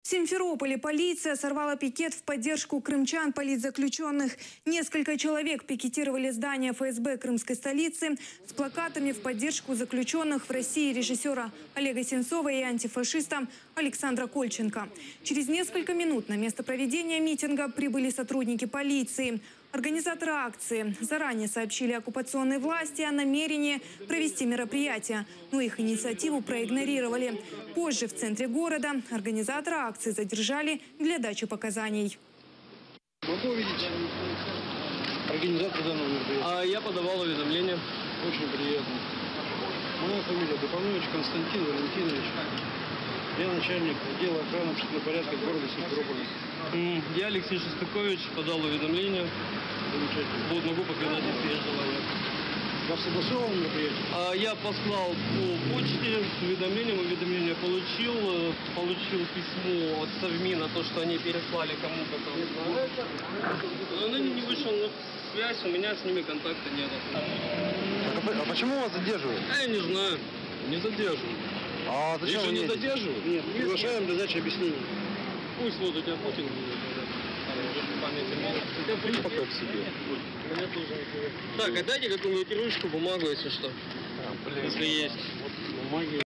В Симферополе полиция сорвала пикет в поддержку крымчан политзаключенных. Несколько человек пикетировали здание ФСБ крымской столицы с плакатами в поддержку заключенных в России режиссера Олега Сенцова и антифашиста Александра Кольченко. Через несколько минут на место проведения митинга прибыли сотрудники полиции. Организаторы акции заранее сообщили оккупационной власти о намерении провести мероприятие, но их инициативу проигнорировали. Позже в центре города организаторы акции задержали для дачи показаний. Могу увидеть организатора данного мероприятия? Я подавал уведомление. Очень приятно. Моя фамилия Дупанович Константин Валентинович. Я начальник отдела охраны общественного порядка города Симферополя. Я, Алексей Шестакович, подал уведомление. Замечательно. Вот, могу показать, если есть желание. Вас согласовало мероприятие? Я послал по почте уведомление получил. Получил письмо от Совмина, то, что они переслали кому-то там. Но не вышел на связь, у меня с ними контакта нет. А почему вас задерживают? Я не знаю, не задерживают. А зачем вы не задерживают? Нет, приглашаем для дачи объяснений. Пусть вот у тебя Путин будет. Я пока к себе. Так, а дайте какую-нибудь ручку, бумагу, если что. Если есть. Бумаги.